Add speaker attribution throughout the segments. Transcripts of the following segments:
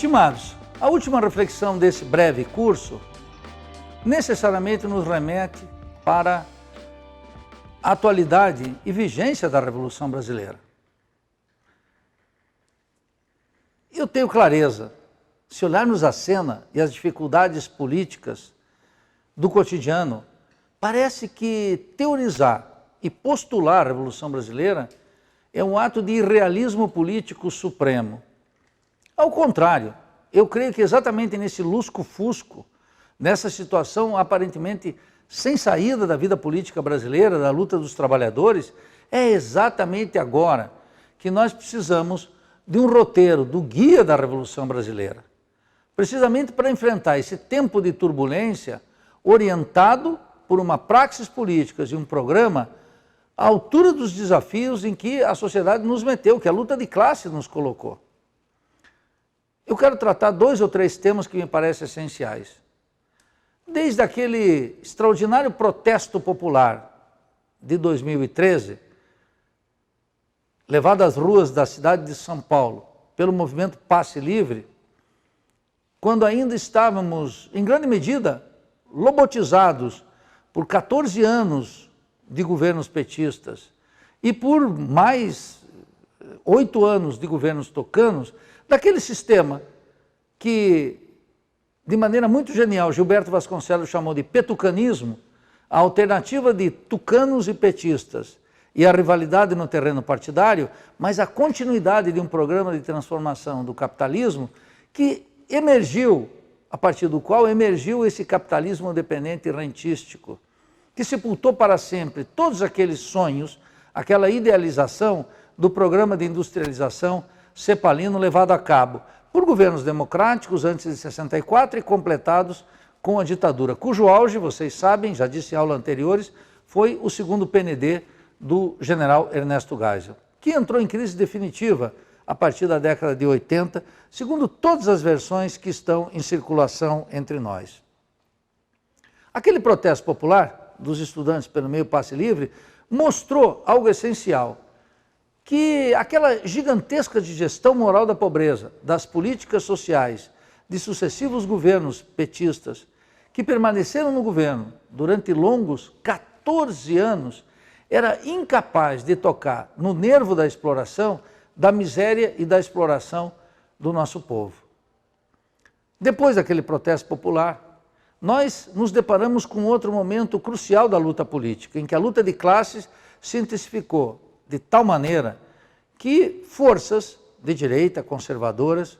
Speaker 1: Estimados, a última reflexão desse breve curso necessariamente nos remete para a atualidade e vigência da Revolução Brasileira. Eu tenho clareza, se olharmos a cena e as dificuldades políticas do cotidiano, parece que teorizar e postular a Revolução Brasileira é um ato de irrealismo político supremo. Ao contrário, eu creio que exatamente nesse lusco-fusco, nessa situação aparentemente sem saída da vida política brasileira, da luta dos trabalhadores, é exatamente agora que nós precisamos de um roteiro, do guia da Revolução Brasileira. Precisamente para enfrentar esse tempo de turbulência, orientado por uma praxis política e um programa à altura dos desafios em que a sociedade nos meteu, que a luta de classe nos colocou. Eu quero tratar 2 ou 3 temas que me parecem essenciais. Desde aquele extraordinário protesto popular de 2013, levado às ruas da cidade de São Paulo pelo movimento Passe Livre, quando ainda estávamos, em grande medida, lobotizados por 14 anos de governos petistas e por mais 8 anos de governos tucanos, daquele sistema que, de maneira muito genial, Gilberto Vasconcelos chamou de petucanismo, a alternativa de tucanos e petistas e a rivalidade no terreno partidário, mas a continuidade de um programa de transformação do capitalismo que emergiu, a partir do qual emergiu esse capitalismo dependente e rentístico, que sepultou para sempre todos aqueles sonhos, aquela idealização do programa de industrialização cepalino levado a cabo por governos democráticos antes de 64 e completados com a ditadura, cujo auge, vocês sabem, já disse em aulas anteriores, foi o segundo PND do general Ernesto Geisel, que entrou em crise definitiva a partir da década de 80, segundo todas as versões que estão em circulação entre nós. Aquele protesto popular dos estudantes pelo meio Passe Livre mostrou algo essencial, que aquela gigantesca digestão moral da pobreza, das políticas sociais, de sucessivos governos petistas, que permaneceram no governo durante longos 14 anos, era incapaz de tocar no nervo da exploração, da miséria e da exploração do nosso povo. Depois daquele protesto popular, nós nos deparamos com outro momento crucial da luta política, em que a luta de classes se intensificou de tal maneira que forças de direita, conservadoras,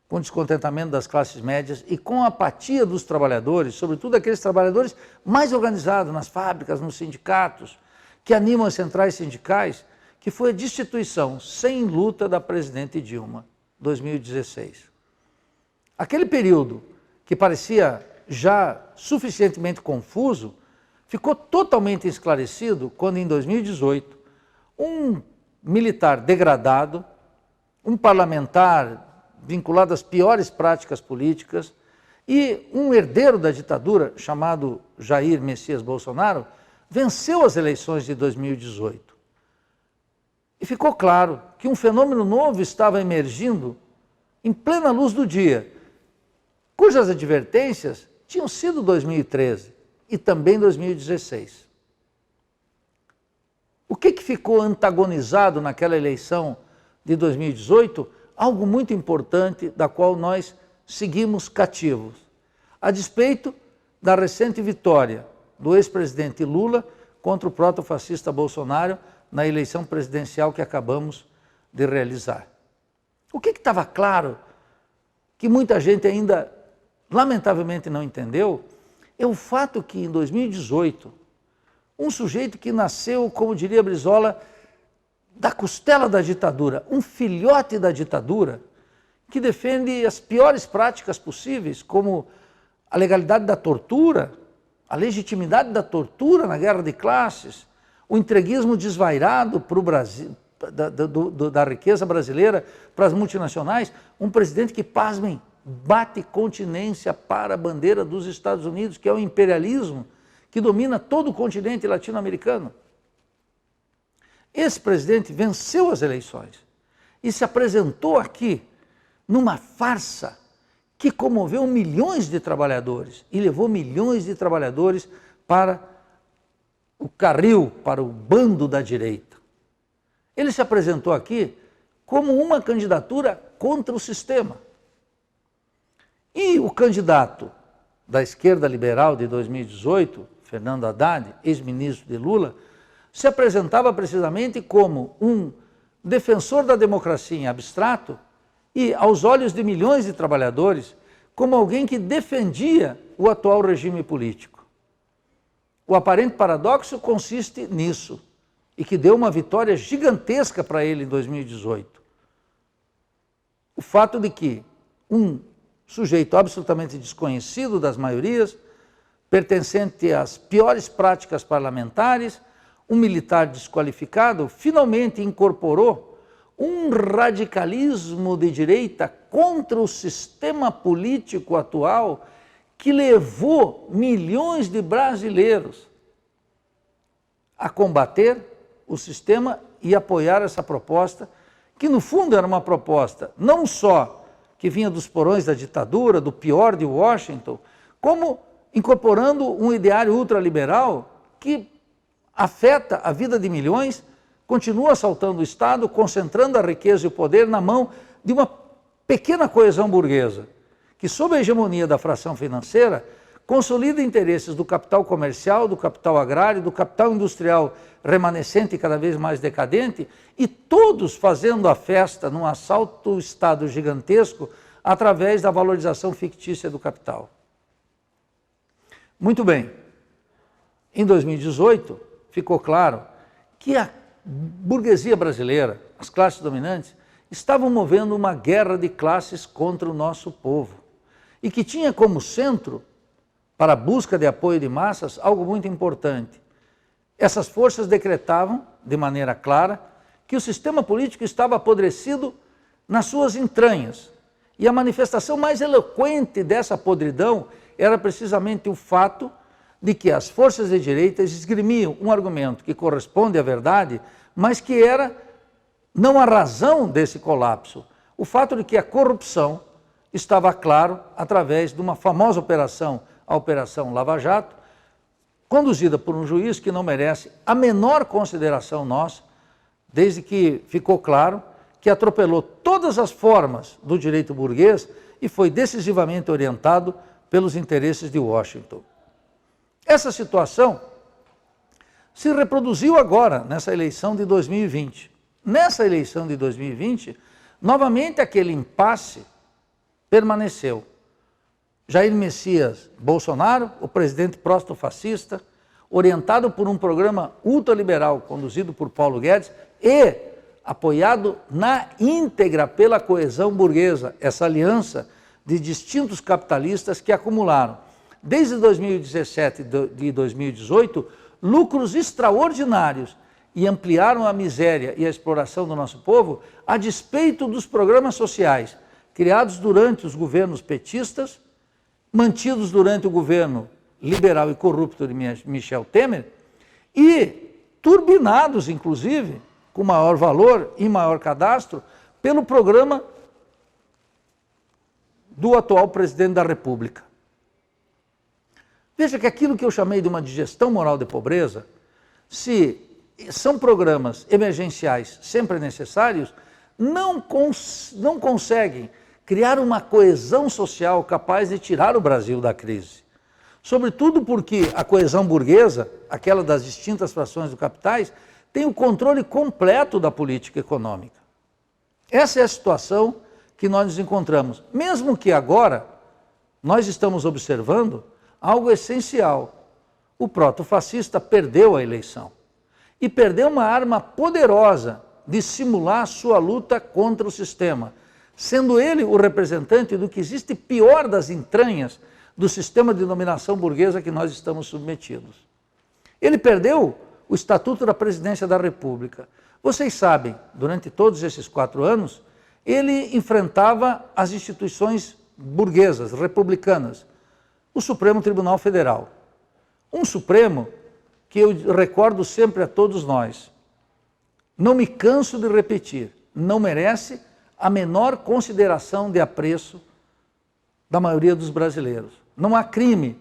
Speaker 1: com descontentamento das classes médias e com a apatia dos trabalhadores, sobretudo aqueles trabalhadores mais organizados nas fábricas, nos sindicatos, que animam as centrais sindicais, que foi a destituição sem luta da presidente Dilma, 2016. Aquele período que parecia já suficientemente confuso, ficou totalmente esclarecido quando em 2018, um militar degradado, um parlamentar vinculado às piores práticas políticas e um herdeiro da ditadura chamado Jair Messias Bolsonaro, venceu as eleições de 2018. E ficou claro que um fenômeno novo estava emergindo em plena luz do dia, cujas advertências tinham sido 2013 e também 2016. O que ficou antagonizado naquela eleição de 2018? Algo muito importante da qual nós seguimos cativos, a despeito da recente vitória do ex-presidente Lula contra o protofascista Bolsonaro na eleição presidencial que acabamos de realizar. O que estava claro, que muita gente ainda lamentavelmente não entendeu, é o fato que em 2018, um sujeito que nasceu, como diria Brizola, da costela da ditadura, um filhote da ditadura, que defende as piores práticas possíveis, como a legalidade da tortura, a legitimidade da tortura na guerra de classes, o entreguismo desvairado para o Brasil, da riqueza brasileira para as multinacionais, um presidente que, pasmem, bate continência para a bandeira dos Estados Unidos, que é o imperialismo que domina todo o continente latino-americano. Esse presidente venceu as eleições e se apresentou aqui numa farsa que comoveu milhões de trabalhadores e levou milhões de trabalhadores para o carril, para o bando da direita. Ele se apresentou aqui como uma candidatura contra o sistema. E o candidato da esquerda liberal de 2018, Fernando Haddad, ex-ministro de Lula, se apresentava precisamente como um defensor da democracia em abstrato e, aos olhos de milhões de trabalhadores, como alguém que defendia o atual regime político. O aparente paradoxo consiste nisso, e que deu uma vitória gigantesca para ele em 2018. O fato de que um sujeito absolutamente desconhecido das maiorias, pertencente às piores práticas parlamentares, um militar desqualificado, finalmente incorporou um radicalismo de direita contra o sistema político atual que levou milhões de brasileiros a combater o sistema e apoiar essa proposta, que no fundo era uma proposta não só que vinha dos porões da ditadura, do pior de Washington, como incorporando um ideário ultraliberal que afeta a vida de milhões, continua assaltando o Estado, concentrando a riqueza e o poder na mão de uma pequena coesão burguesa, que sob a hegemonia da fração financeira, consolida interesses do capital comercial, do capital agrário, do capital industrial remanescente e cada vez mais decadente, e todos fazendo a festa num assalto ao Estado gigantesco através da valorização fictícia do capital. Muito bem, em 2018 ficou claro que a burguesia brasileira, as classes dominantes, estavam movendo uma guerra de classes contra o nosso povo e que tinha como centro, para a busca de apoio de massas, algo muito importante. Essas forças decretavam, de maneira clara, que o sistema político estava apodrecido nas suas entranhas. E a manifestação mais eloquente dessa podridão era precisamente o fato de que as forças de direita esgrimiam um argumento que corresponde à verdade, mas que era não a razão desse colapso. O fato de que a corrupção estava claro através de uma famosa operação, a Operação Lava Jato, conduzida por um juiz que não merece a menor consideração nossa, desde que ficou claro que atropelou todas as formas do direito burguês e foi decisivamente orientado pelos interesses de Washington. Essa situação se reproduziu agora, nessa eleição de 2020. Nessa eleição de 2020, novamente aquele impasse permaneceu. Jair Messias Bolsonaro, o presidente próximo-fascista, orientado por um programa ultraliberal conduzido por Paulo Guedes e apoiado na íntegra pela coesão burguesa, essa aliança de distintos capitalistas que acumularam, desde 2017 e 2018, lucros extraordinários e ampliaram a miséria e a exploração do nosso povo a despeito dos programas sociais criados durante os governos petistas, mantidos durante o governo liberal e corrupto de Michel Temer e turbinados, inclusive, com maior valor e maior cadastro, pelo programa do atual presidente da República. Veja que aquilo que eu chamei de uma digestão moral de pobreza, se são programas emergenciais sempre necessários, não conseguem criar uma coesão social capaz de tirar o Brasil da crise. Sobretudo porque a coesão burguesa, aquela das distintas frações do capitais, tem o controle completo da política econômica. Essa é a situação que nós nos encontramos. Mesmo que agora nós estamos observando algo essencial. O proto-fascista perdeu a eleição. E perdeu uma arma poderosa de simular sua luta contra o sistema, sendo ele o representante do que existe pior das entranhas do sistema de dominação burguesa que nós estamos submetidos. Ele perdeu o estatuto da presidência da República. Vocês sabem, durante todos esses 4 anos, ele enfrentava as instituições burguesas, republicanas, o Supremo Tribunal Federal. Um Supremo que eu recordo sempre a todos nós, não me canso de repetir, não merece a menor consideração de apreço da maioria dos brasileiros. Não há crime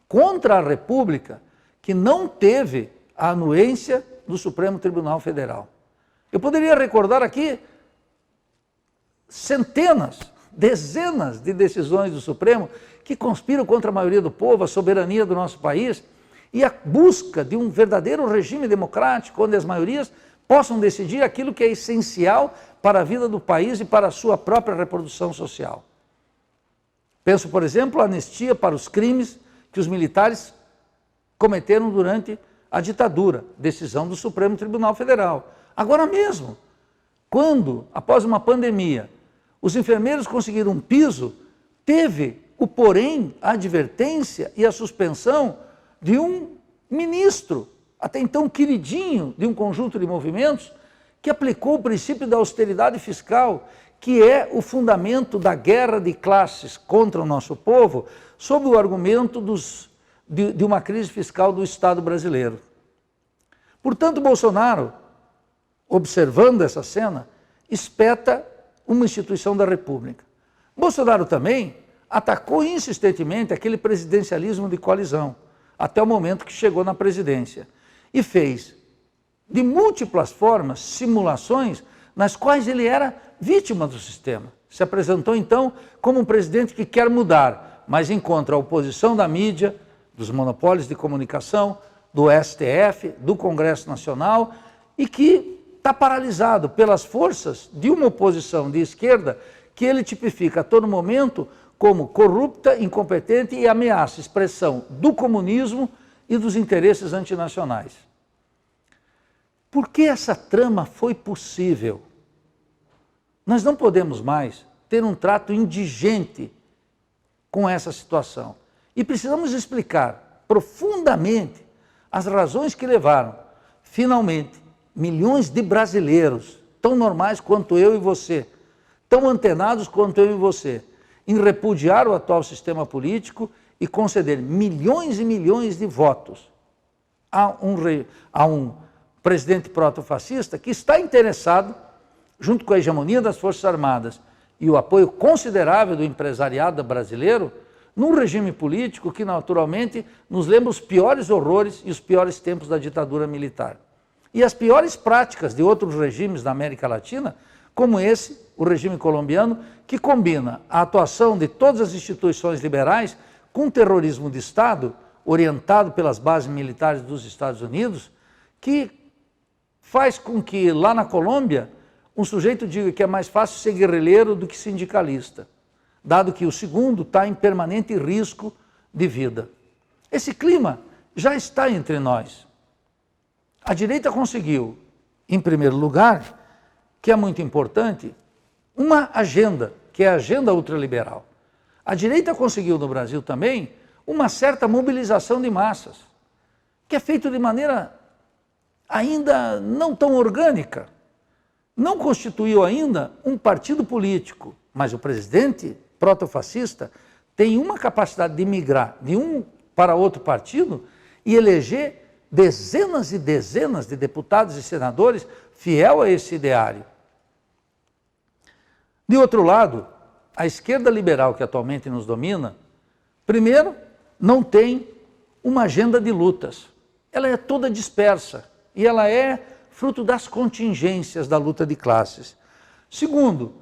Speaker 1: contra a República que não teve a anuência do Supremo Tribunal Federal. Eu poderia recordar aqui centenas, dezenas de decisões do Supremo que conspiram contra a maioria do povo, a soberania do nosso país e a busca de um verdadeiro regime democrático, onde as maiorias possam decidir aquilo que é essencial para a vida do país e para a sua própria reprodução social. Penso, por exemplo, a anistia para os crimes que os militares cometeram durante a ditadura, decisão do Supremo Tribunal Federal. Agora mesmo, quando, após uma pandemia, os enfermeiros conseguiram um piso, teve o porém, a advertência e a suspensão de um ministro, até então queridinho de um conjunto de movimentos, que aplicou o princípio da austeridade fiscal, que é o fundamento da guerra de classes contra o nosso povo, sob o argumento de uma crise fiscal do Estado brasileiro. Portanto, Bolsonaro, observando essa cena, espeta uma instituição da República. Bolsonaro também atacou insistentemente aquele presidencialismo de coalizão, até o momento que chegou na presidência, e fez, de múltiplas formas, simulações nas quais ele era vítima do sistema. Se apresentou, então, como um presidente que quer mudar, mas encontra a oposição da mídia, dos monopólios de comunicação, do STF, do Congresso Nacional, e que está paralisado pelas forças de uma oposição de esquerda que ele tipifica a todo momento como corrupta, incompetente e ameaça expressão do comunismo e dos interesses antinacionais. Por que essa trama foi possível? Nós não podemos mais ter um trato indigente com essa situação. E precisamos explicar profundamente as razões que levaram, finalmente, milhões de brasileiros, tão normais quanto eu e você, tão antenados quanto eu e você, em repudiar o atual sistema político e conceder milhões e milhões de votos a um presidente proto-fascista que está interessado, junto com a hegemonia das Forças Armadas e o apoio considerável do empresariado brasileiro, num regime político que naturalmente nos lembra os piores horrores e os piores tempos da ditadura militar. E as piores práticas de outros regimes da América Latina, como esse, o regime colombiano, que combina a atuação de todas as instituições liberais com terrorismo de Estado, orientado pelas bases militares dos Estados Unidos, que faz com que lá na Colômbia um sujeito diga que é mais fácil ser guerrilheiro do que sindicalista, dado que o segundo está em permanente risco de vida. Esse clima já está entre nós. A direita conseguiu, em primeiro lugar, que é muito importante, uma agenda, que é a agenda ultraliberal. A direita conseguiu no Brasil também uma certa mobilização de massas, que é feito de maneira ainda não tão orgânica. Não constituiu ainda um partido político, mas o presidente proto-fascista tem uma capacidade de migrar de um para outro partido e eleger dezenas e dezenas de deputados e senadores fiel a esse ideário. De outro lado, a esquerda liberal que atualmente nos domina, primeiro, não tem uma agenda de lutas. Ela é toda dispersa e ela é fruto das contingências da luta de classes. Segundo,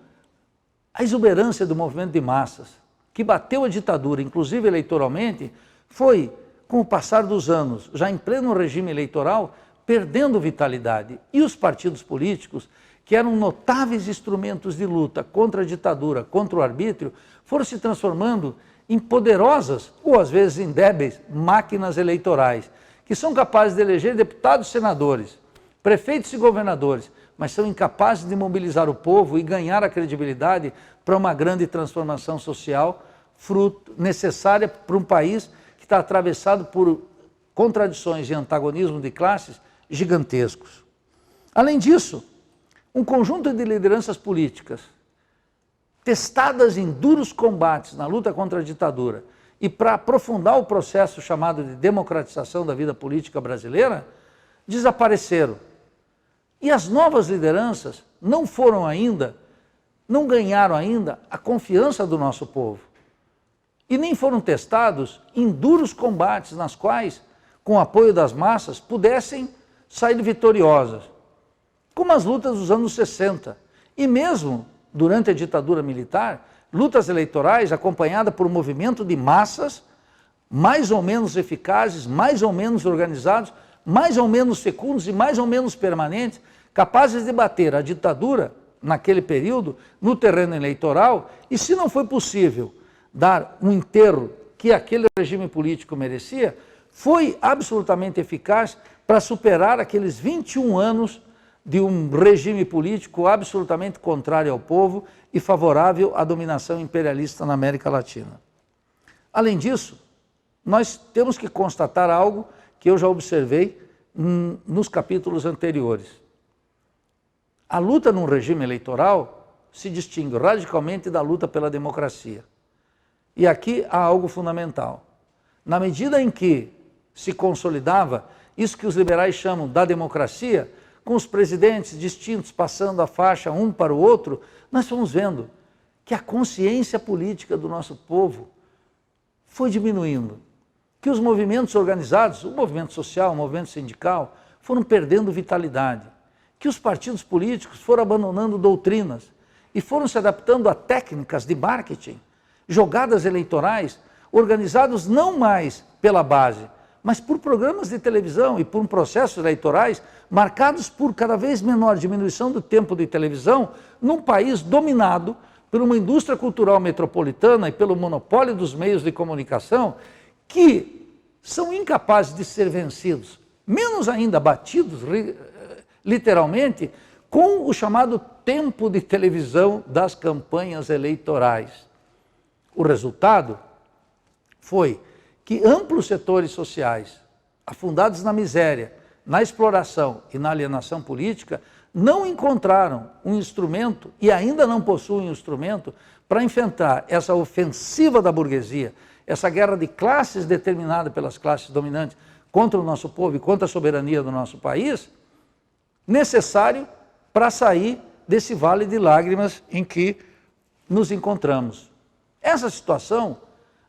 Speaker 1: a exuberância do movimento de massas, que bateu a ditadura, inclusive eleitoralmente, foi, com o passar dos anos, já em pleno regime eleitoral, perdendo vitalidade. E os partidos políticos, que eram notáveis instrumentos de luta contra a ditadura, contra o arbítrio, foram se transformando em poderosas, ou às vezes em débeis, máquinas eleitorais, que são capazes de eleger deputados e senadores, prefeitos e governadores, mas são incapazes de mobilizar o povo e ganhar a credibilidade para uma grande transformação social necessária para um país que está atravessado por contradições e antagonismo de classes gigantescos. Além disso, um conjunto de lideranças políticas testadas em duros combates na luta contra a ditadura e para aprofundar o processo chamado de democratização da vida política brasileira, desapareceram. E as novas lideranças não foram ainda não ganharam ainda a confiança do nosso povo. E nem foram testados em duros combates nas quais, com o apoio das massas, pudessem sair vitoriosas, como as lutas dos anos 60. E mesmo durante a ditadura militar, lutas eleitorais acompanhadas por um movimento de massas, mais ou menos eficazes, mais ou menos organizados, mais ou menos fecundos e mais ou menos permanentes, capazes de bater a ditadura naquele período, no terreno eleitoral, e se não foi possível dar um enterro que aquele regime político merecia, foi absolutamente eficaz para superar aqueles 21 anos de um regime político absolutamente contrário ao povo e favorável à dominação imperialista na América Latina. Além disso, nós temos que constatar algo que eu já observei nos capítulos anteriores. A luta num regime eleitoral se distingue radicalmente da luta pela democracia. E aqui há algo fundamental. Na medida em que se consolidava isso que os liberais chamam da democracia, com os presidentes distintos passando a faixa um para o outro, nós fomos vendo que a consciência política do nosso povo foi diminuindo, que os movimentos organizados, o movimento social, o movimento sindical, foram perdendo vitalidade, que os partidos políticos foram abandonando doutrinas e foram se adaptando a técnicas de marketing, jogadas eleitorais, organizados não mais pela base, mas por programas de televisão e por processos eleitorais marcados por cada vez menor diminuição do tempo de televisão num país dominado por uma indústria cultural metropolitana e pelo monopólio dos meios de comunicação que são incapazes de ser vencidos, menos ainda batidos, literalmente, com o chamado tempo de televisão das campanhas eleitorais. O resultado foi que amplos setores sociais, afundados na miséria, na exploração e na alienação política, não encontraram um instrumento e ainda não possuem um instrumento para enfrentar essa ofensiva da burguesia, essa guerra de classes determinada pelas classes dominantes contra o nosso povo e contra a soberania do nosso país, necessário para sair desse vale de lágrimas em que nos encontramos. Essa situação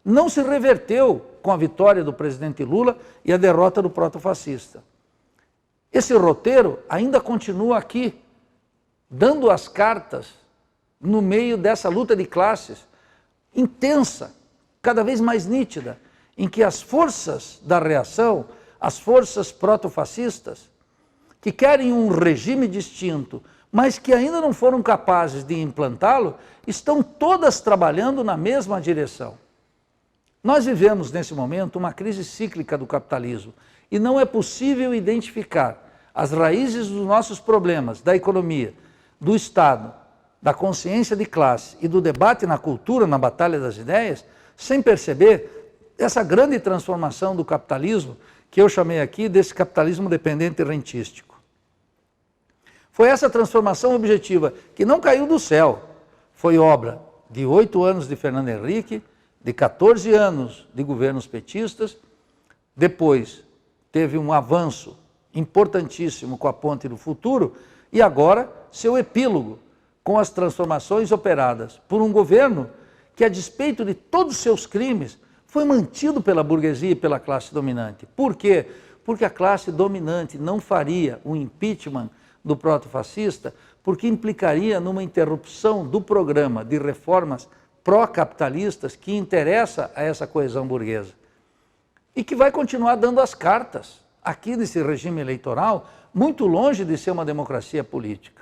Speaker 1: não se reverteu com a vitória do presidente Lula e a derrota do protofascista. Esse roteiro ainda continua aqui, dando as cartas no meio dessa luta de classes intensa, cada vez mais nítida, em que as forças da reação, as forças protofascistas, que querem um regime distinto, mas que ainda não foram capazes de implantá-lo, estão todas trabalhando na mesma direção. Nós vivemos, nesse momento, uma crise cíclica do capitalismo e não é possível identificar as raízes dos nossos problemas, da economia, do Estado, da consciência de classe e do debate na cultura, na batalha das ideias, sem perceber essa grande transformação do capitalismo que eu chamei aqui desse capitalismo dependente e rentístico. Foi essa transformação objetiva que não caiu do céu, foi obra de 8 anos de Fernando Henrique, de 14 anos de governos petistas, depois teve um avanço importantíssimo com a Ponte do Futuro e agora seu epílogo com as transformações operadas por um governo que, a despeito de todos os seus crimes, foi mantido pela burguesia e pela classe dominante. Por quê? Porque a classe dominante não faria o impeachment do protofascista, porque implicaria numa interrupção do programa de reformas pró-capitalistas que interessa a essa coesão burguesa. E que vai continuar dando as cartas aqui nesse regime eleitoral, muito longe de ser uma democracia política.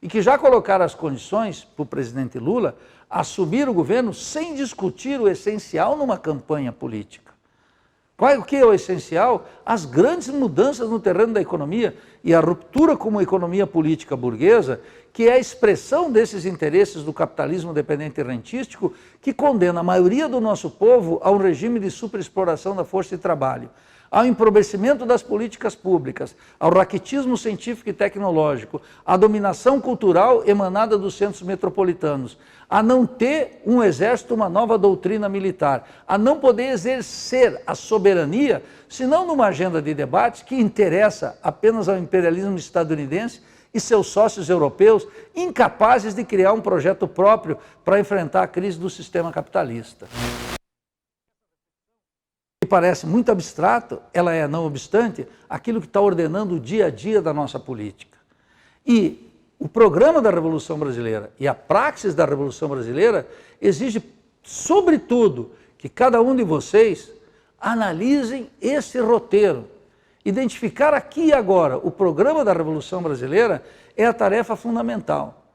Speaker 1: E que já colocaram as condições para o presidente Lula assumir o governo sem discutir o essencial numa campanha política. O que é o essencial? As grandes mudanças no terreno da economia e a ruptura com a economia política burguesa, que é a expressão desses interesses do capitalismo dependente e rentístico, que condena a maioria do nosso povo a um regime de superexploração da força de trabalho, ao empobrecimento das políticas públicas, ao raquitismo científico e tecnológico, à dominação cultural emanada dos centros metropolitanos, a não ter um exército, uma nova doutrina militar, a não poder exercer a soberania, senão numa agenda de debates que interessa apenas ao imperialismo estadunidense, e seus sócios europeus incapazes de criar um projeto próprio para enfrentar a crise do sistema capitalista. Que parece muito abstrato, ela é, não obstante, aquilo que está ordenando o dia a dia da nossa política. E o programa da Revolução Brasileira e a praxis da Revolução Brasileira exige, sobretudo, que cada um de vocês analisem esse roteiro. Identificar aqui e agora o programa da Revolução Brasileira é a tarefa fundamental.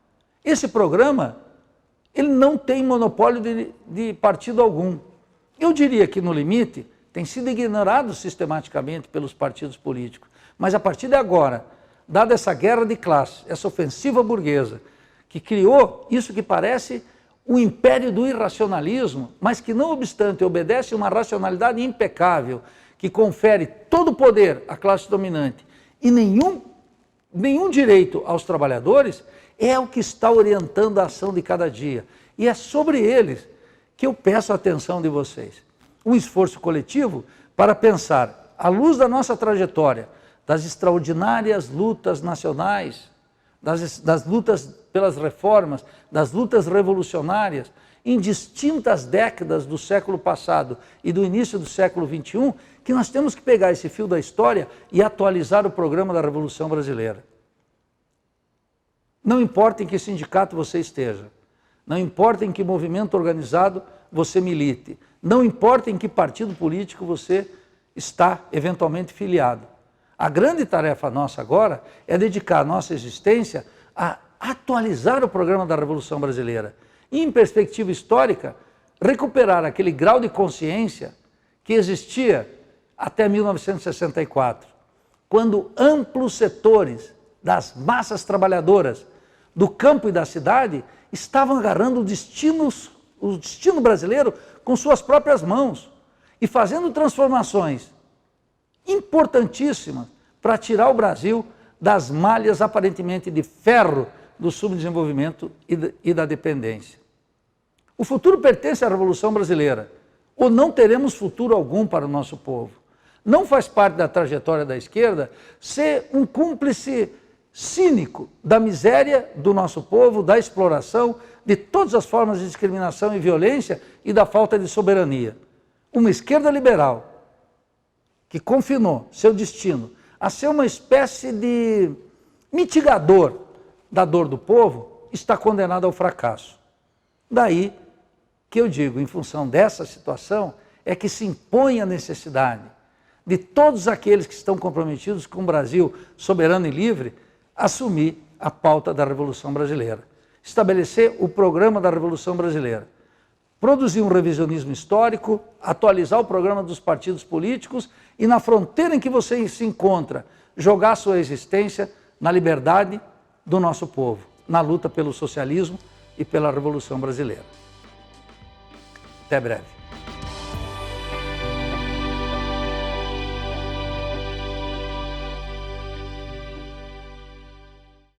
Speaker 1: Esse programa, ele não tem monopólio de partido algum. Eu diria que, no limite, tem sido ignorado sistematicamente pelos partidos políticos. Mas a partir de agora, dada essa guerra de classes, essa ofensiva burguesa, que criou isso que parece o império do irracionalismo, mas que, não obstante, obedece a uma racionalidade impecável, que confere todo o poder à classe dominante e nenhum direito aos trabalhadores, é o que está orientando a ação de cada dia. E é sobre eles que eu peço a atenção de vocês. Um esforço coletivo para pensar, à luz da nossa trajetória, das extraordinárias lutas nacionais, das lutas pelas reformas, das lutas revolucionárias, em distintas décadas do século passado e do início do século XXI, que nós temos que pegar esse fio da história e atualizar o programa da Revolução Brasileira. Não importa em que sindicato você esteja, não importa em que movimento organizado você milite, não importa em que partido político você está eventualmente filiado. A grande tarefa nossa agora é dedicar a nossa existência a atualizar o programa da Revolução Brasileira e, em perspectiva histórica, recuperar aquele grau de consciência que existia até 1964, quando amplos setores das massas trabalhadoras do campo e da cidade estavam agarrando o destino brasileiro com suas próprias mãos e fazendo transformações importantíssimas para tirar o Brasil das malhas aparentemente de ferro do subdesenvolvimento e da dependência. O futuro pertence à Revolução Brasileira, ou não teremos futuro algum para o nosso povo. Não faz parte da trajetória da esquerda ser um cúmplice cínico da miséria do nosso povo, da exploração, de todas as formas de discriminação e violência e da falta de soberania. Uma esquerda liberal que confinou seu destino a ser uma espécie de mitigador da dor do povo, está condenada ao fracasso. Daí que eu digo, em função dessa situação, é que se impõe a necessidade de todos aqueles que estão comprometidos com o Brasil soberano e livre, assumir a pauta da Revolução Brasileira. Estabelecer o programa da Revolução Brasileira. Produzir um revisionismo histórico, atualizar o programa dos partidos políticos e, na fronteira em que você se encontra, jogar sua existência na liberdade do nosso povo, na luta pelo socialismo e pela Revolução Brasileira. Até breve.